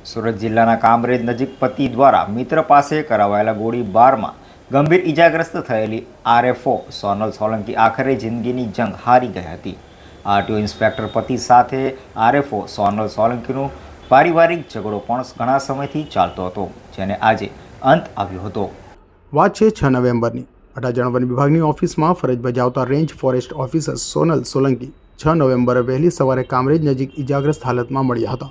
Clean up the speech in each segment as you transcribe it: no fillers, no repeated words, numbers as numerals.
સુરત જિલ્લાના કામરેજ નજીક પતિ દ્વારા મિત્ર પાસે કરાવાયેલા ગોળીબારમાં ગંભીર ઇજાગ્રસ્ત થયેલી આરએફઓ સોનલ સોલંકી આખરે જિંદગીની જંગ હારી ગઈ હતી। આરટીઓ ઇન્સ્પેક્ટર પતિ સાથે આરએફઓ સોનલ સોલંકીનો પારિવારિક ઝઘડો પણ ઘણા સમયથી ચાલતો હતો, જેને આજે અંત આવ્યો હતો। વાત છે 6 નવેમ્બરની। અડાજણ વન વિભાગની ઓફિસમાં ફરજ બજાવતા range forest officer Sonal Solanki 6 નવેમ્બરે વહેલી સવારે કામરેજ નજીક ઇજાગ્રસ્ત હાલતમાં મળ્યા હતા।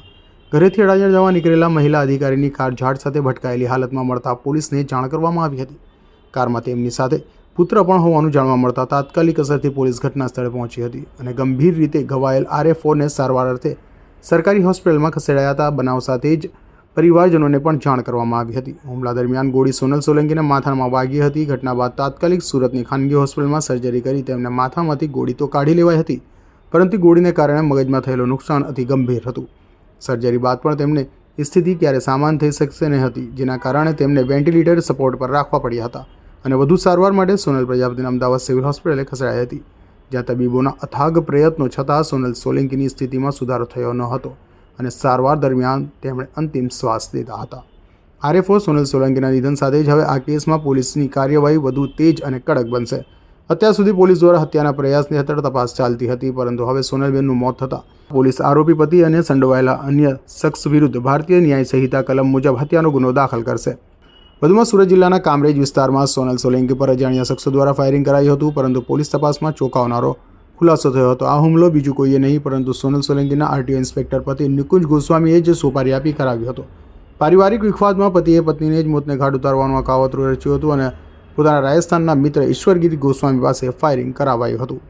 ઘરેથી અડાજણ જવા નીકળેલા મહિલા અધિકારીની કાર ઝાડ સાથે ભટકાયેલી હાલતમાં મળતા પોલીસને જાણ કરવામાં આવી હતી। કારમાં તેમની સાથે પુત્ર પણ હોવાનું જાણવા મળતા તાત્કાલિક અસરથી પોલીસ ઘટના સ્થળે પહોંચી હતી અને ગંભીર રીતે ઘવાયેલ આરએફઓને સારવાર અર્થે સરકારી હોસ્પિટલમાં ખસેડાયા હતા। બનાવ સાથે જ પરિવારજનોને પણ જાણ કરવામાં આવી હતી। હુમલા દરમિયાન ગોળી સોનલ સોલંકીના માથામાં વાગી હતી। ઘટના બાદ તાત્કાલિક સુરતની ખાનગી હોસ્પિટલમાં સર્જરી કરી તેમને માથામાંથી ગોળી તો કાઢી લેવાઈ હતી, પરંતુ ગોળીને કારણે મગજમાં થયેલું નુકસાન અતિ ગંભીર હતું। સર્જરી બાદ પણ તેમને સ્થિતિ ક્યારે સામાન થઈ શકશે નહીં હતી, જેના કારણે તેમને વેન્ટિલેટર સપોર્ટ પર રાખવા પડ્યા હતા અને વધુ સારવાર માટે સોનલ પ્રજાપતિને અમદાવાદ સિવિલ હોસ્પિટલે ખસેડાઈ હતી, જ્યાં તબીબોના અથાગ પ્રયત્નો છતાં સોનલ સોલંકીની સ્થિતિમાં સુધારો થયો ન હતો અને સારવાર દરમિયાન તેમણે અંતિમ શ્વાસ લીધા હતા। આરએફઓ સોનલ સોલંકીના નિધન સાથે જ હવે આ કેસમાં પોલીસની કાર્યવાહી વધુ તેજ અને કડક બનશે। અત્યાર સુધી પોલીસ દ્વારા હત્યાના પ્રયાસની હેઠળ તપાસ ચાલતી હતી, પરંતુ હવે સોનલબેનનું મોત થતાં પોલીસ આરોપી પતિ અને સંડોવાયેલા અન્ય શખ્સ વિરુદ્ધ ભારતીય ન્યાય સંહિતા કલમ મુજબ હત્યાનો ગુનો દાખલ કરશે। વધુમાં સુરત જિલ્લાના કામરેજ વિસ્તારમાં સોનલ સોલંકી પર અજાણ્યા શખ્સો દ્વારા ફાયરિંગ કરાયું હતું, પરંતુ પોલીસ તપાસમાં ચોંકાવનારો ખુલાસો થયો હતો। આ હુમલો બીજું કોઈએ નહીં પરંતુ સોનલ સોલંકીના આરટીઓ ઇન્સ્પેક્ટર પતિ નિકુંજ ગોસ્વામીએ જ સોપારી આપી કરાવ્યો હતો। પારિવારિક વિખવાદમાં પતિએ પત્નીને જ મોતને ઘાટ ઉતારવાનું આ કાવતરું રચ્યું હતું અને પોતાના રાજસ્થાનના મિત્ર ઈશ્વરગીરી ગોસ્વામી પાસે ફાયરિંગ કરાવાયું હતું।